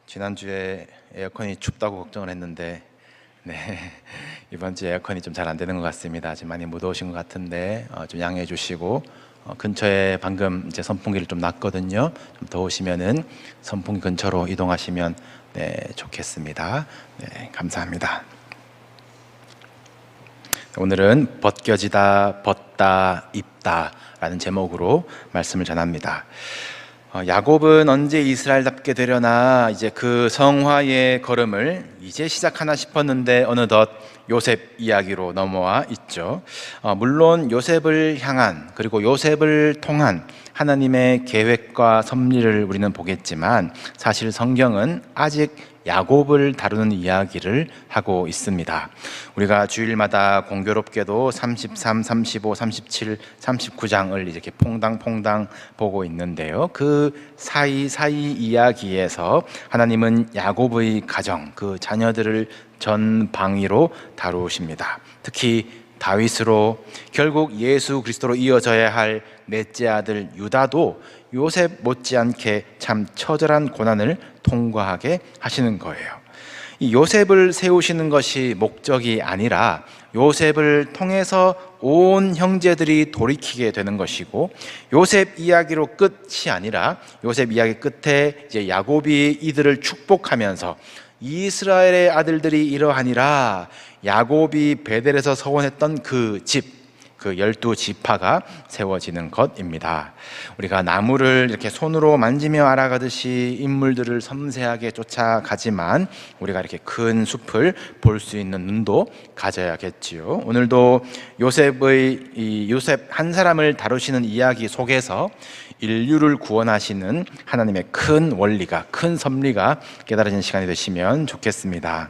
지난주에 에어컨이 춥다고 걱정을 했는데 이번 주에 에어컨이 좀 잘 안 되는 것 같습니다. 지금 많이 무더우신 것 같은데 좀 양해해 주시고, 근처에 방금 이제 선풍기를 좀 놨거든요. 좀 더우시면은 선풍기 근처로 이동하시면 좋겠습니다. 감사합니다. 오늘은 벗겨지다, 벗다, 입다 라는 제목으로 말씀을 전합니다. 야곱은 언제 이스라엘답게 되려나, 이제 그 성화의 걸음을 이제 시작하나 싶었는데 어느덧 요셉 이야기로 넘어와 있죠. 물론 요셉을 향한, 그리고 요셉을 통한 하나님의 계획과 섭리를 우리는 보겠지만, 사실 성경은 아직 야곱을 다루는 이야기를 하고 있습니다. 우리가 주일마다 공교롭게도 33, 35, 37, 39장을 이렇게 퐁당퐁당 보고 있는데요. 그 사이사이 이야기에서 하나님은 야곱의 가정, 그 자녀들을 전방위로 다루십니다. 특히 다윗으로, 결국 예수 그리스도로 이어져야 할 넷째 아들 유다도 요셉 못지않게 참 처절한 고난을 통과하게 하시는 거예요. 이 요셉을 세우시는 것이 목적이 아니라 요셉을 통해서 온 형제들이 돌이키게 되는 것이고, 요셉 이야기로 끝이 아니라 요셉 이야기 끝에 이제 야곱이 이들을 축복하면서 이스라엘의 아들들이 이러하니라, 야곱이 베델에서 서원했던 그 집, 그 12지파가 세워지는 것입니다. 우리가 나무를 이렇게 손으로 만지며 알아가듯이 인물들을 섬세하게 쫓아가지만, 우리가 이렇게 큰 숲을 볼 수 있는 눈도 가져야겠지요. 오늘도 요셉 한 사람을 다루시는 이야기 속에서 인류를 구원하시는 하나님의 큰 원리가, 큰 섭리가 깨달아지는 시간이 되시면 좋겠습니다.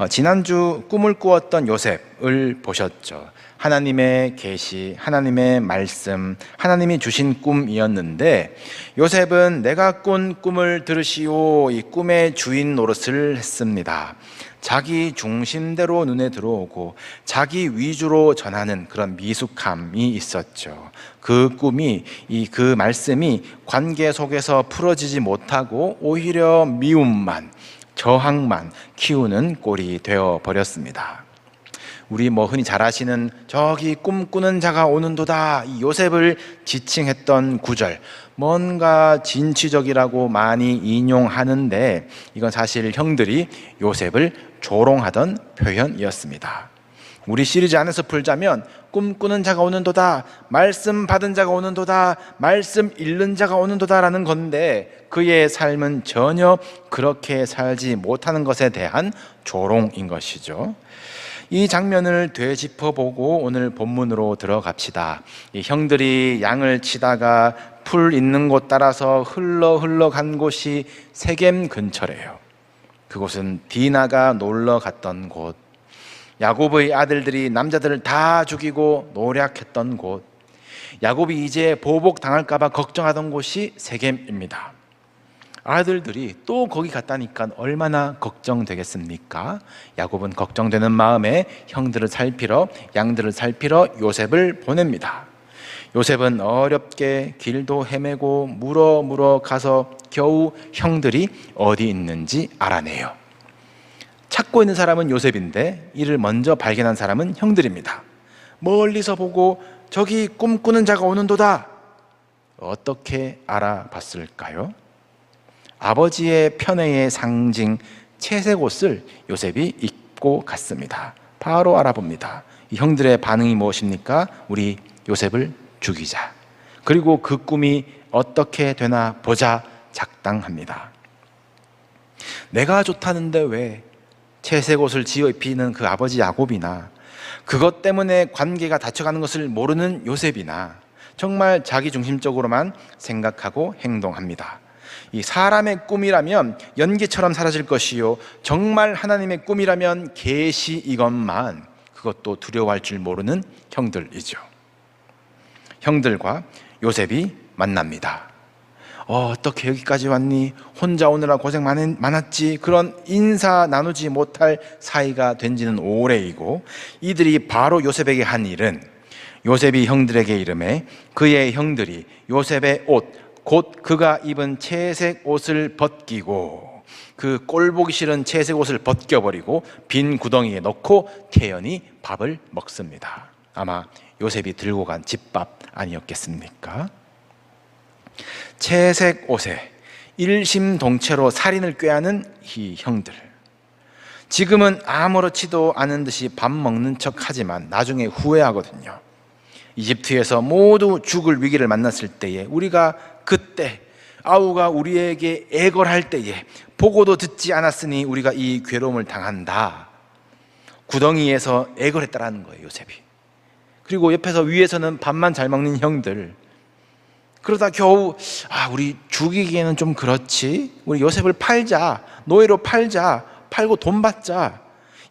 지난주 꿈을 꾸었던 요셉을 보셨죠. 하나님의 계시, 하나님의 말씀, 하나님이 주신 꿈이었는데, 요셉은 내가 꾼 꿈을 들으시오, 이 꿈의 주인 노릇을 했습니다. 자기 중심대로 눈에 들어오고 자기 위주로 전하는 그런 미숙함이 있었죠. 그 꿈이, 그 말씀이 관계 속에서 풀어지지 못하고 오히려 미움만, 저항만 키우는 꼴이 되어 버렸습니다. 우리 흔히 잘 아시는 저기 꿈꾸는 자가 오는도다, 이 요셉을 지칭했던 구절, 뭔가 진취적이라고 많이 인용하는데, 이건 사실 형들이 요셉을 조롱하던 표현이었습니다. 우리 시리즈 안에서 풀자면 꿈꾸는 자가 오는도다, 말씀 받은 자가 오는도다, 말씀 읽는 자가 오는도다 라는 건데, 그의 삶은 전혀 그렇게 살지 못하는 것에 대한 조롱인 것이죠. 이 장면을 되짚어보고 오늘 본문으로 들어갑시다. 이 형들이 양을 치다가 풀 있는 곳 따라서 흘러간 곳이 세겜 근처래요. 그곳은 디나가 놀러 갔던 곳, 야곱의 아들들이 남자들을 다 죽이고 노략했던 곳, 야곱이 이제 보복당할까 봐 걱정하던 곳이 세겜입니다. 아들들이 또 거기 갔다니까 얼마나 걱정되겠습니까? 야곱은 걱정되는 마음에 형들을 살피러, 양들을 살피러 요셉을 보냅니다. 요셉은 어렵게 길도 헤매고 물어 가서 겨우 형들이 어디 있는지 알아내요. 찾고 있는 사람은 요셉인데 이를 먼저 발견한 사람은 형들입니다. 멀리서 보고 저기 꿈꾸는 자가 오는도다. 어떻게 알아봤을까요? 아버지의 편애의 상징 채색 옷을 요셉이 입고 갔습니다. 바로 알아봅니다. 이 형들의 반응이 무엇입니까? 우리 요셉을 죽이자. 그리고 그 꿈이 어떻게 되나 보자 작당합니다. 내가 좋다는데 왜 채색 옷을 지어 입히는 그 아버지 야곱이나, 그것 때문에 관계가 다쳐가는 것을 모르는 요셉이나, 정말 자기중심적으로만 생각하고 행동합니다. 이 사람의 꿈이라면 연기처럼 사라질 것이요, 정말 하나님의 꿈이라면 계시 이것만, 그것도 두려워할 줄 모르는 형들이죠. 형들과 요셉이 만납니다. 어떻게 여기까지 왔니? 혼자 오느라 고생 많았지. 그런 인사 나누지 못할 사이가 된 지는 오래이고, 이들이 바로 요셉에게 한 일은 요셉이 형들에게 이름해 그의 형들이 요셉의 옷, 곧 그가 입은 채색 옷을 벗기고, 그 꼴보기 싫은 채색 옷을 벗겨버리고 빈 구덩이에 넣고 태연히 밥을 먹습니다. 아마 요셉이 들고 간 집밥 아니었겠습니까? 채색 옷에 일심동체로 살인을 꾀하는 이 형들, 지금은 아무렇지도 않은 듯이 밥 먹는 척 하지만 나중에 후회하거든요. 이집트에서 모두 죽을 위기를 만났을 때에, 우리가 그때 아우가 우리에게 애걸할 때에 보고도 듣지 않았으니 우리가 이 괴로움을 당한다. 구덩이에서 애걸했다라는 거예요, 요셉이. 그리고 옆에서 위에서는 밥만 잘 먹는 형들, 그러다 겨우 우리 죽이기에는 좀 그렇지, 우리 요셉을 팔자, 노예로 팔자, 팔고 돈 받자.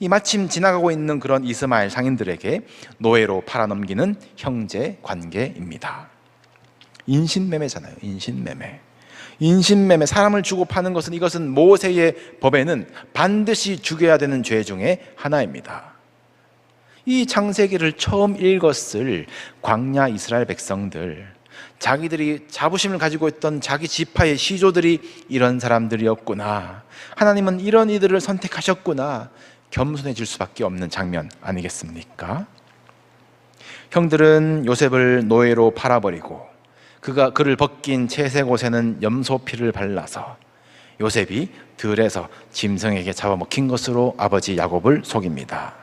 이 마침 지나가고 있는 그런 이스마엘 상인들에게 노예로 팔아넘기는 형제 관계입니다. 인신매매잖아요. 인신매매, 사람을 주고 파는 것은, 이것은 모세의 법에는 반드시 죽여야 되는 죄 중에 하나입니다. 이 창세기를 처음 읽었을 광야 이스라엘 백성들, 자기들이 자부심을 가지고 있던 자기 지파의 시조들이 이런 사람들이었구나, 하나님은 이런 이들을 선택하셨구나, 겸손해질 수밖에 없는 장면 아니겠습니까? 형들은 요셉을 노예로 팔아버리고 그를 벗긴 채색 옷에는 염소 피를 발라서 요셉이 들에서 짐승에게 잡아먹힌 것으로 아버지 야곱을 속입니다.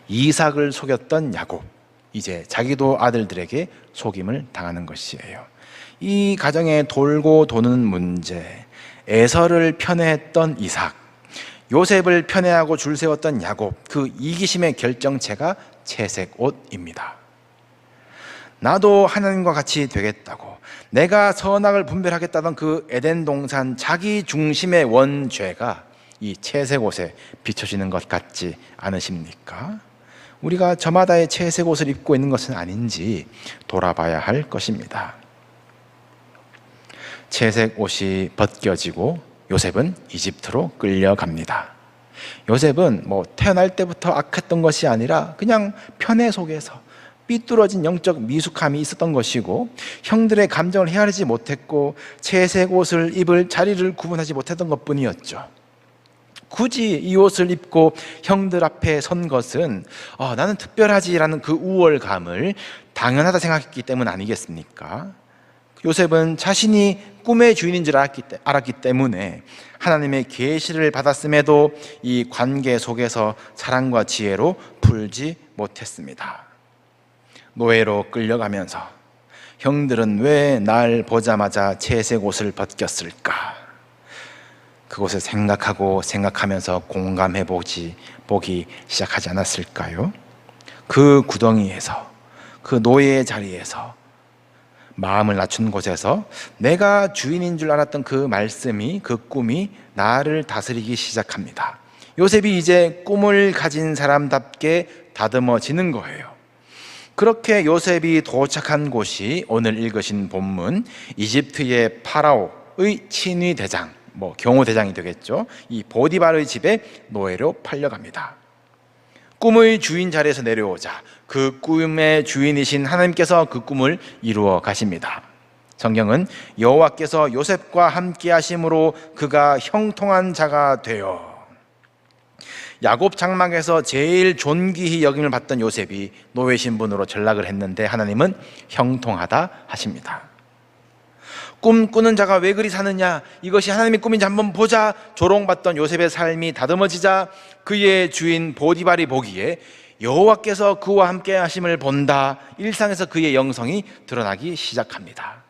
이삭을 속였던 야곱, 이제 자기도 아들들에게 속임을 당하는 것이에요. 이 가정에 돌고 도는 문제, 에서를 편애했던 이삭, 요셉을 편애하고 줄 세웠던 야곱, 그 이기심의 결정체가 채색 옷입니다. 나도 하나님과 같이 되겠다고, 내가 선악을 분별하겠다던 그 에덴 동산 자기 중심의 원죄가 이 채색 옷에 비춰지는 것 같지 않으십니까? 우리가 저마다의 채색 옷을 입고 있는 것은 아닌지 돌아봐야 할 것입니다. 채색 옷이 벗겨지고 요셉은 이집트로 끌려갑니다. 요셉은 태어날 때부터 악했던 것이 아니라 그냥 편애 속에서 삐뚤어진 영적 미숙함이 있었던 것이고, 형들의 감정을 헤아리지 못했고 채색 옷을 입을 자리를 구분하지 못했던 것뿐이었죠. 굳이 이 옷을 입고 형들 앞에 선 것은 나는 특별하지라는 그 우월감을 당연하다 생각했기 때문 아니겠습니까? 요셉은 자신이 꿈의 주인인 줄 알았기 때문에 하나님의 계시를 받았음에도 이 관계 속에서 사랑과 지혜로 풀지 못했습니다. 노예로 끌려가면서 형들은 왜 날 보자마자 채색 옷을 벗겼을까? 그것을 생각하면서 공감해 보기 시작하지 않았을까요? 그 구덩이에서, 그 노예의 자리에서, 마음을 낮춘 곳에서 내가 주인인 줄 알았던 그 말씀이, 그 꿈이 나를 다스리기 시작합니다. 요셉이 이제 꿈을 가진 사람답게 다듬어지는 거예요. 그렇게 요셉이 도착한 곳이 오늘 읽으신 본문 이집트의 파라오의 친위 대장, 경호 대장이 되겠죠. 이 보디발의 집에 노예로 팔려갑니다. 꿈의 주인 자리에서 내려오자 그 꿈의 주인이신 하나님께서 그 꿈을 이루어 가십니다. 성경은 여호와께서 요셉과 함께 하심으로 그가 형통한 자가 되어, 야곱 장막에서 제일 존귀히 여김을 받던 요셉이 노예 신분으로 전락을 했는데 하나님은 형통하다 하십니다. 꿈꾸는 자가 왜 그리 사느냐, 이것이 하나님의 꿈인지 한번 보자 조롱받던 요셉의 삶이 다듬어지자 그의 주인 보디발이 보기에 여호와께서 그와 함께 하심을 본다, 일상에서 그의 영성이 드러나기 시작합니다.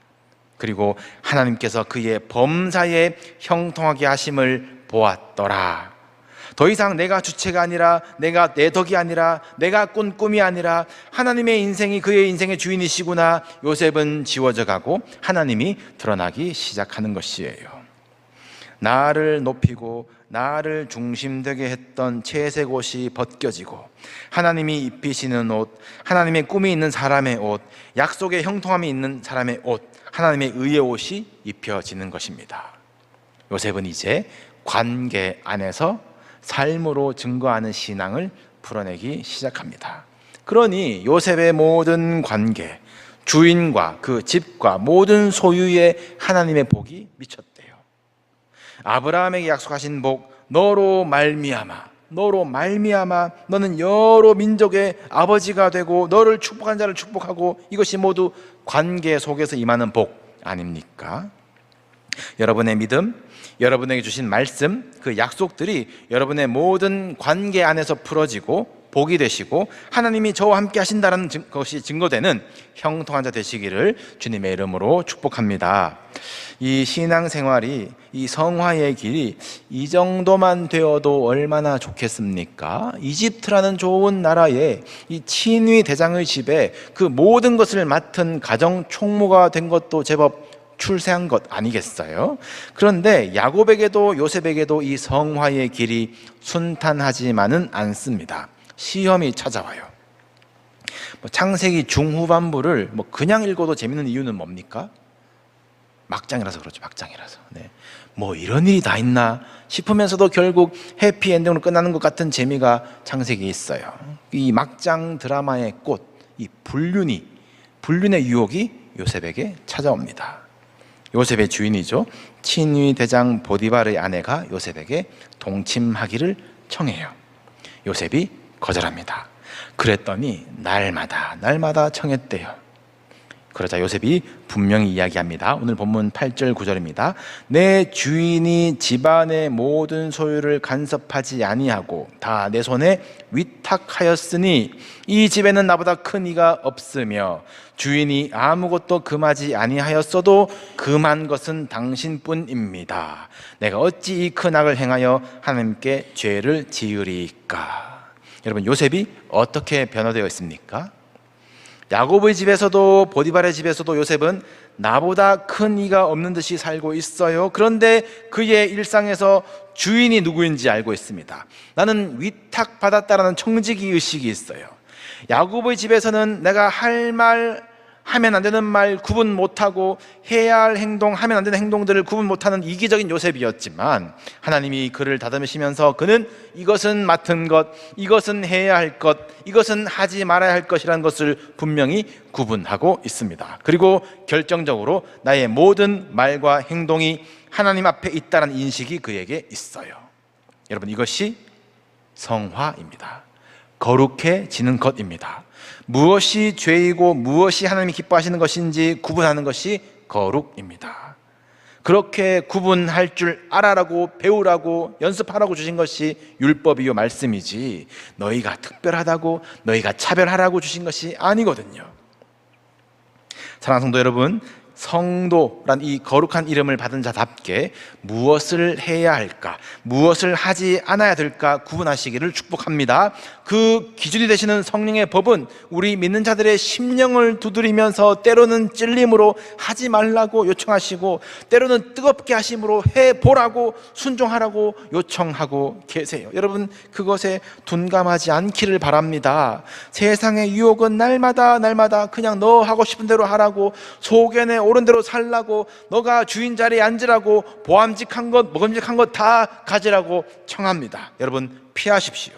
그리고 하나님께서 그의 범사에 형통하게 하심을 보았더라. 더 이상 내가 주체가 아니라, 내가 내 덕이 아니라, 내가 꾼 꿈이 아니라 하나님의 인생이 그의 인생의 주인이시구나. 요셉은 지워져 가고 하나님이 드러나기 시작하는 것이에요. 나를 높이고 나를 중심되게 했던 채색 옷이 벗겨지고 하나님이 입히시는 옷, 하나님의 꿈이 있는 사람의 옷, 약속의 형통함이 있는 사람의 옷, 하나님의 의의 옷이 입혀지는 것입니다. 요셉은 이제 관계 안에서 삶으로 증거하는 신앙을 풀어내기 시작합니다. 그러니 요셉의 모든 관계, 주인과 그 집과 모든 소유에 하나님의 복이 미쳤대요. 아브라함에게 약속하신 복, 너로 말미암아 너는 여러 민족의 아버지가 되고 너를 축복한 자를 축복하고, 이것이 모두 관계 속에서 임하는 복 아닙니까? 여러분의 믿음, 여러분에게 주신 말씀, 그 약속들이 여러분의 모든 관계 안에서 풀어지고 복이 되시고 하나님이 저와 함께 하신다는 것이 증거되는 형통한 자 되시기를 주님의 이름으로 축복합니다. 이 신앙생활이, 이 성화의 길이 이 정도만 되어도 얼마나 좋겠습니까? 이집트라는 좋은 나라에 이 친위 대장의 집에 그 모든 것을 맡은 가정 총무가 된 것도 제법 출세한 것 아니겠어요? 그런데 야곱에게도 요셉에게도 이 성화의 길이 순탄하지만은 않습니다. 시험이 찾아와요. 창세기 중후반부를 그냥 읽어도 재밌는 이유는 뭡니까? 막장이라서 그렇죠. 막장이라서. 네. 이런 일이 다 있나 싶으면서도 결국 해피엔딩으로 끝나는 것 같은 재미가 창세기에 있어요. 이 막장 드라마의 꽃, 이 불륜의 유혹이 요셉에게 찾아옵니다. 요셉의 주인이죠. 친위 대장 보디발의 아내가 요셉에게 동침하기를 청해요. 요셉이 거절합니다. 그랬더니 날마다 청했대요. 그러자 요셉이 분명히 이야기합니다. 오늘 본문 8절 9절입니다. 내 주인이 집안의 모든 소유를 간섭하지 아니하고 다 내 손에 위탁하였으니 이 집에는 나보다 큰 이가 없으며 주인이 아무것도 금하지 아니하였어도 금한 것은 당신뿐입니다. 내가 어찌 이 큰 악을 행하여 하나님께 죄를 지으리까? 여러분, 요셉이 어떻게 변화되어 있습니까? 야곱의 집에서도 보디발의 집에서도 요셉은 나보다 큰 이가 없는 듯이 살고 있어요. 그런데 그의 일상에서 주인이 누구인지 알고 있습니다. 나는 위탁받았다라는 청지기 의식이 있어요. 야곱의 집에서는 내가 할 말, 하면 안 되는 말 구분 못하고 해야 할 행동, 하면 안 되는 행동들을 구분 못하는 이기적인 요셉이었지만 하나님이 그를 다듬으시면서 그는 이것은 맡은 것, 이것은 해야 할 것, 이것은 하지 말아야 할 것이라는 것을 분명히 구분하고 있습니다. 그리고 결정적으로 나의 모든 말과 행동이 하나님 앞에 있다는 인식이 그에게 있어요. 여러분, 이것이 성화입니다. 거룩해지는 것입니다. 무엇이 죄이고 무엇이 하나님이 기뻐하시는 것인지 구분하는 것이 거룩입니다. 그렇게 구분할 줄 알아라고, 배우라고, 연습하라고 주신 것이 율법이요 말씀이지 너희가 특별하다고, 너희가 차별하라고 주신 것이 아니거든요. 사랑하는 성도 여러분, 성도란 이 거룩한 이름을 받은 자답게 무엇을 해야 할까, 무엇을 하지 않아야 될까 구분하시기를 축복합니다. 그 기준이 되시는 성령의 법은 우리 믿는 자들의 심령을 두드리면서 때로는 찔림으로 하지 말라고 요청하시고 때로는 뜨겁게 하심으로 해보라고, 순종하라고 요청하고 계세요. 여러분, 그것에 둔감하지 않기를 바랍니다. 세상의 유혹은 날마다 그냥 너 하고 싶은 대로 하라고, 속에내 옳은 대로 살라고, 너가 주인 자리에 앉으라고, 보암직한 것, 먹음직한 것 다 가지라고 청합니다. 여러분, 피하십시오.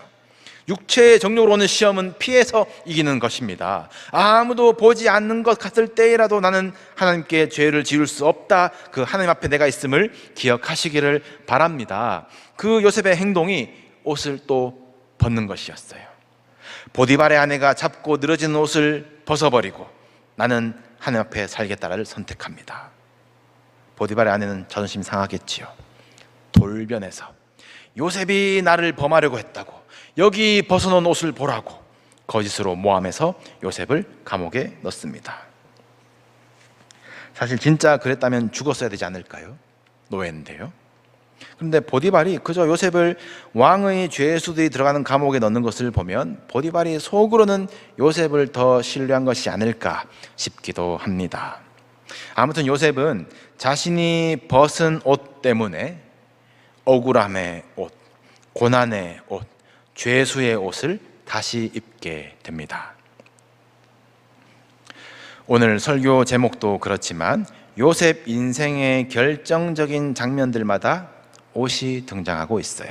육체의 정욕으로 오는 시험은 피해서 이기는 것입니다. 아무도 보지 않는 것 같을 때라도 나는 하나님께 죄를 지을 수 없다, 그 하나님 앞에 내가 있음을 기억하시기를 바랍니다. 그 요셉의 행동이 옷을 또 벗는 것이었어요. 보디발의 아내가 잡고 늘어진 옷을 벗어버리고 나는 하나님 앞에 살겠다를 선택합니다. 보디발의 아내는 자존심 상하겠지요. 돌변해서 요셉이 나를 범하려고 했다고, 여기 벗어놓은 옷을 보라고 거짓으로 모함해서 요셉을 감옥에 넣습니다. 사실 진짜 그랬다면 죽었어야 되지 않을까요? 노예인데요. 그런데 보디발이 그저 요셉을 왕의 죄수들이 들어가는 감옥에 넣는 것을 보면 보디발이 속으로는 요셉을 더 신뢰한 것이 아닐까 싶기도 합니다. 아무튼 요셉은 자신이 벗은 옷 때문에 억울함의 옷, 고난의 옷, 죄수의 옷을 다시 입게 됩니다. 오늘 설교 제목도 그렇지만 요셉 인생의 결정적인 장면들마다 옷이 등장하고 있어요.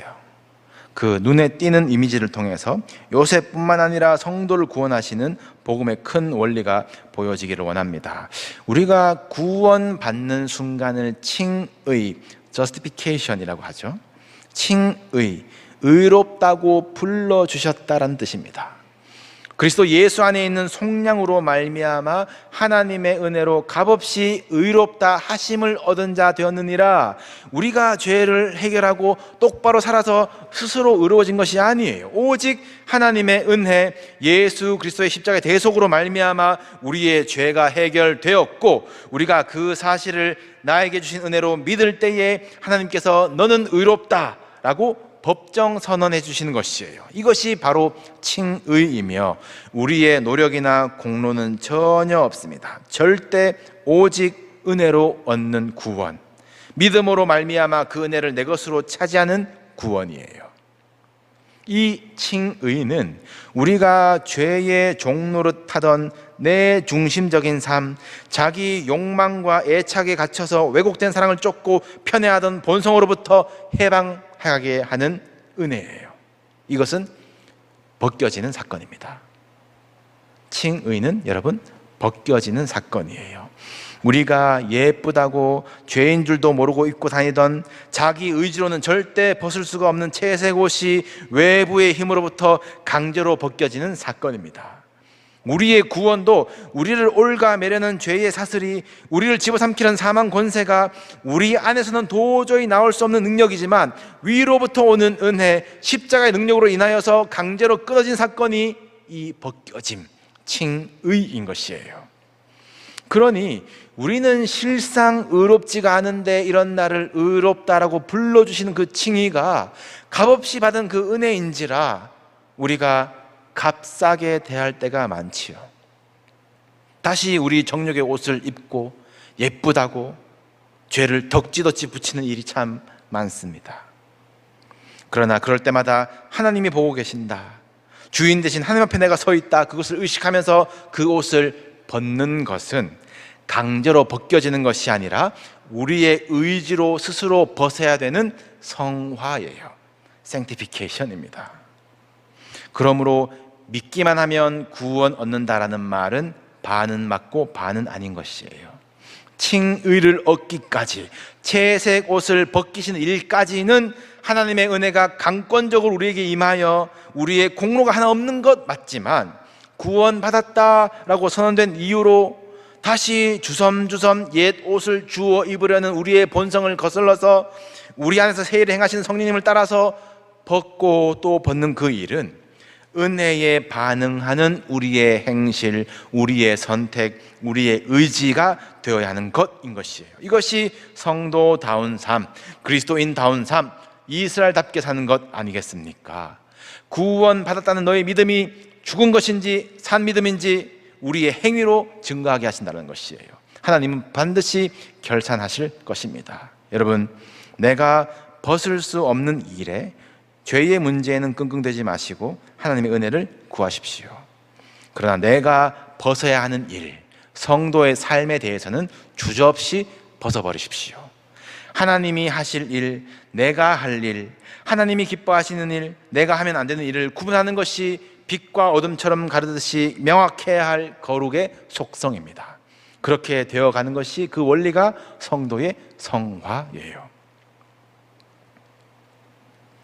그 눈에 띄는 이미지를 통해서 요셉뿐만 아니라 성도를 구원하시는 복음의 큰 원리가 보여지기를 원합니다. 우리가 구원받는 순간을 칭의, justification이라고 하죠. 칭의, 의롭다고 불러주셨다라는 뜻입니다. 그리스도 예수 안에 있는 속량으로 말미암아 하나님의 은혜로 값없이 의롭다 하심을 얻은 자 되었느니라. 우리가 죄를 해결하고 똑바로 살아서 스스로 의로워진 것이 아니에요. 오직 하나님의 은혜, 예수 그리스도의 십자가의 대속으로 말미암아 우리의 죄가 해결되었고, 우리가 그 사실을 나에게 주신 은혜로 믿을 때에 하나님께서 너는 의롭다 라고 법정 선언해 주시는 것이에요. 이것이 바로 칭의이며 우리의 노력이나 공로는 전혀 없습니다. 절대 오직 은혜로 얻는 구원, 믿음으로 말미암아 그 은혜를 내 것으로 차지하는 구원이에요. 이 칭의는 우리가 죄의 종노릇하던 내 중심적인 삶, 자기 욕망과 애착에 갇혀서 왜곡된 사랑을 쫓고 편애하던 본성으로부터 해방하게 하는 은혜예요. 이것은 벗겨지는 사건입니다. 칭의는 여러분 벗겨지는 사건이에요. 우리가 예쁘다고 죄인 줄도 모르고 입고 다니던 자기 의지로는 절대 벗을 수가 없는 채색 옷이 외부의 힘으로부터 강제로 벗겨지는 사건입니다. 우리의 구원도 우리를 올가매려는 죄의 사슬이, 우리를 집어삼키는 사망 권세가 우리 안에서는 도저히 나올 수 없는 능력이지만 위로부터 오는 은혜, 십자가의 능력으로 인하여서 강제로 끊어진 사건이 이 벗겨짐, 칭의인 것이에요. 그러니 우리는 실상 의롭지가 않은데 이런 나를 의롭다라고 불러주시는 그 칭의가 값없이 받은 그 은혜인지라 우리가 값싸게 대할 때가 많지요. 다시 우리 정욕의 옷을 입고 예쁘다고 죄를 덕지덕지 붙이는 일이 참 많습니다. 그러나 그럴 때마다 하나님이 보고 계신다, 주인 대신 하나님 앞에 내가 서 있다, 그것을 의식하면서 그 옷을 벗는 것은 강제로 벗겨지는 것이 아니라 우리의 의지로 스스로 벗어야 되는 성화예요. sanctification입니다. 그러므로 믿기만 하면 구원 얻는다라는 말은 반은 맞고 반은 아닌 것이에요. 칭의를 얻기까지, 채색 옷을 벗기시는 일까지는 하나님의 은혜가 강권적으로 우리에게 임하여 우리의 공로가 하나 없는 것 맞지만, 구원받았다라고 선언된 이유로 다시 주섬주섬 옛 옷을 주워 입으려는 우리의 본성을 거슬러서 우리 안에서 세일을 행하시는 성령님을 따라서 벗고 또 벗는 그 일은 은혜에 반응하는 우리의 행실, 우리의 선택, 우리의 의지가 되어야 하는 것인 것이에요. 이것이 성도다운 삶, 그리스도인다운 삶, 이스라엘답게 사는 것 아니겠습니까? 구원받았다는 너의 믿음이 죽은 것인지 산 믿음인지 우리의 행위로 증거하게 하신다는 것이에요. 하나님은 반드시 결산하실 것입니다. 여러분, 내가 벗을 수 없는 일에, 죄의 문제에는 끙끙대지 마시고 하나님의 은혜를 구하십시오. 그러나 내가 벗어야 하는 일, 성도의 삶에 대해서는 주저없이 벗어버리십시오. 하나님이 하실 일, 내가 할 일, 하나님이 기뻐하시는 일, 내가 하면 안 되는 일을 구분하는 것이 빛과 어둠처럼 가르듯이 명확해야 할 거룩의 속성입니다. 그렇게 되어가는 것이 그 원리가 성도의 성화예요.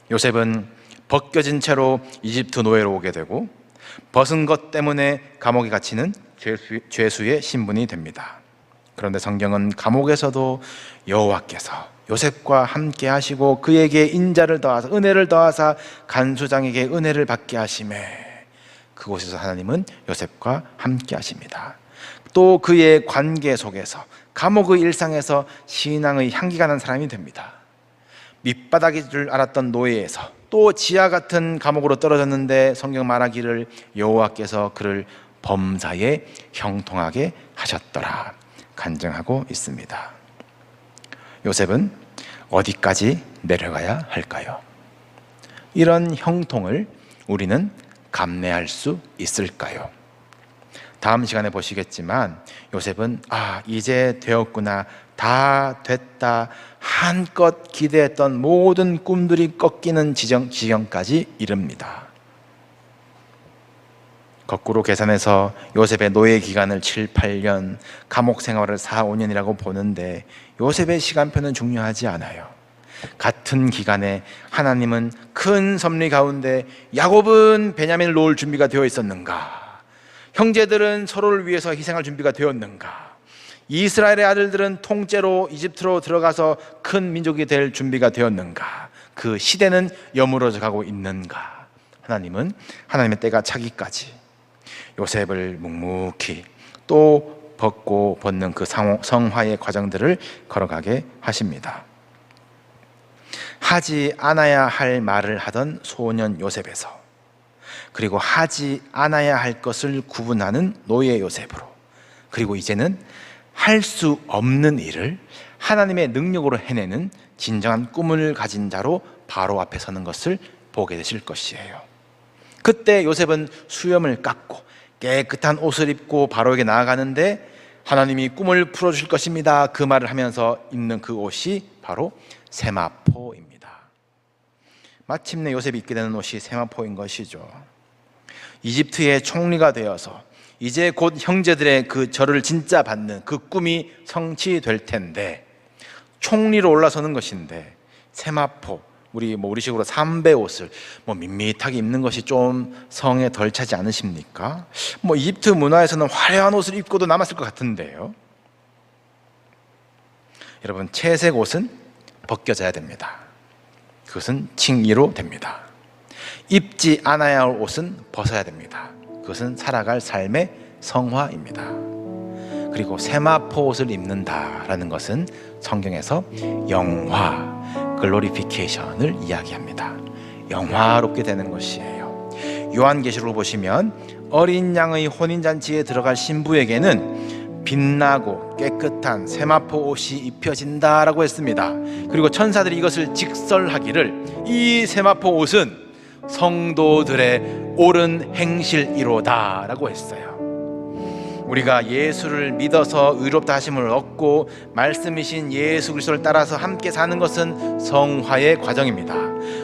요셉은 벗겨진 채로 이집트 노예로 오게 되고 벗은 것 때문에 감옥에 갇히는 죄수의 신분이 됩니다. 그런데 성경은 감옥에서도 여호와께서 요셉과 함께 하시고 그에게 인자를 더하사 은혜를 더하사 간수장에게 은혜를 받게 하시매, 그곳에서 하나님은 요셉과 함께 하십니다. 또 그의 관계 속에서, 감옥의 일상에서 신앙의 향기가 난 사람이 됩니다. 밑바닥일 줄 알았던 노예에서 또 지하 같은 감옥으로 떨어졌는데 성경 말하기를 여호와께서 그를 범사에 형통하게 하셨더라 간증하고 있습니다. 요셉은 어디까지 내려가야 할까요? 이런 형통을 우리는 감내할 수 있을까요? 다음 시간에 보시겠지만 요셉은 이제 되었구나, 다 됐다, 한껏 기대했던 모든 꿈들이 꺾이는 지경까지 이릅니다. 거꾸로 계산해서 요셉의 노예 기간을 7, 8년, 감옥 생활을 4, 5년이라고 보는데 요셉의 시간표는 중요하지 않아요. 같은 기간에 하나님은 큰 섭리 가운데 야곱은 베냐민을 놓을 준비가 되어 있었는가? 형제들은 서로를 위해서 희생할 준비가 되었는가? 이스라엘의 아들들은 통째로 이집트로 들어가서 큰 민족이 될 준비가 되었는가? 그 시대는 여물어져 가고 있는가? 하나님은 하나님의 때가 차기까지 요셉을 묵묵히 또 벗고 벗는 그 성화의 과정들을 걸어가게 하십니다. 하지 않아야 할 말을 하던 소년 요셉에서, 그리고 하지 않아야 할 것을 구분하는 노예 요셉으로, 그리고 이제는 할 수 없는 일을 하나님의 능력으로 해내는 진정한 꿈을 가진 자로 바로 앞에 서는 것을 보게 되실 것이에요. 그때 요셉은 수염을 깎고 깨끗한 옷을 입고 바로에게 나아가는데 하나님이 꿈을 풀어주실 것입니다, 그 말을 하면서 입는 그 옷이 바로 세마포입니다. 마침내 요셉이 입게 되는 옷이 세마포인 것이죠. 이집트의 총리가 되어서 이제 곧 형제들의 그 절을 진짜 받는 그 꿈이 성취될 텐데, 총리로 올라서는 것인데 세마포, 우리식으로 삼배 옷을 밋밋하게 입는 것이 좀 성에 덜 차지 않으십니까? 이집트 문화에서는 화려한 옷을 입고도 남았을 것 같은데요. 여러분, 채색 옷은 벗겨져야 됩니다. 그것은 칭의로 됩니다. 입지 않아야 할 옷은 벗어야 됩니다. 그것은 살아갈 삶의 성화입니다. 그리고 세마포 옷을 입는다라는 것은 성경에서 영화, 글로리피케이션을 이야기합니다. 영화롭게 되는 것이에요. 요한계시록을 보시면 어린 양의 혼인잔치에 들어갈 신부에게는 빛나고 깨끗한 세마포 옷이 입혀진다라고 했습니다. 그리고 천사들이 이것을 직설하기를 이 세마포 옷은 성도들의 옳은 행실이로다 라고 했어요. 우리가 예수를 믿어서 의롭다 하심을 얻고 말씀이신 예수 그리스도를 따라서 함께 사는 것은 성화의 과정입니다.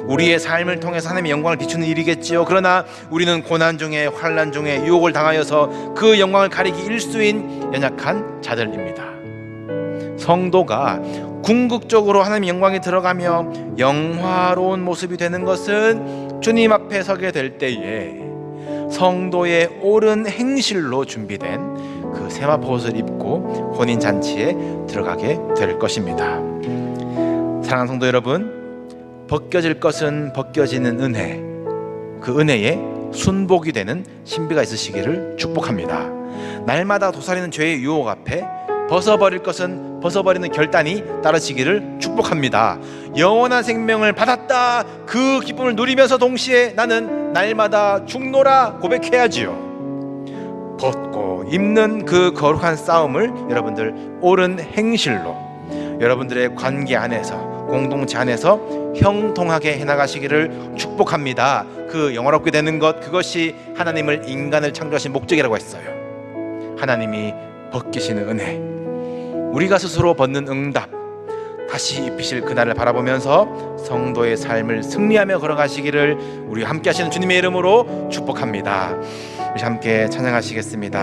우리의 삶을 통해서 하나님의 영광을 비추는 일이겠지요. 그러나 우리는 고난 중에, 환난 중에 유혹을 당하여서 그 영광을 가리기 일수인 연약한 자들입니다. 성도가 궁극적으로 하나님의 영광에 들어가며 영화로운 모습이 되는 것은 주님 앞에 서게 될 때에 성도의 옳은 행실로 준비된 그 세마포 옷을 입고 혼인잔치에 들어가게 될 것입니다. 사랑하는 성도 여러분, 벗겨질 것은 벗겨지는 은혜, 그 은혜에 순복이 되는 신비가 있으시기를 축복합니다. 날마다 도사리는 죄의 유혹 앞에 벗어버릴 것은 벗어버리는 결단이 따르시기를 축복합니다. 영원한 생명을 받았다, 그 기쁨을 누리면서 동시에 나는 날마다 죽노라 고백해야지요. 벗고 입는 그 거룩한 싸움을 여러분들 옳은 행실로 여러분들의 관계 안에서, 공동체 안에서 형통하게 해나가시기를 축복합니다. 그 영화롭게 되는 것, 그것이 하나님을, 인간을 창조하신 목적이라고 했어요. 하나님이 벗기시는 은혜, 우리가 스스로 벗는 응답, 다시 입히실 그날을 바라보면서 성도의 삶을 승리하며 걸어가시기를 우리 함께 하시는 주님의 이름으로 축복합니다. 우리 함께 찬양하시겠습니다.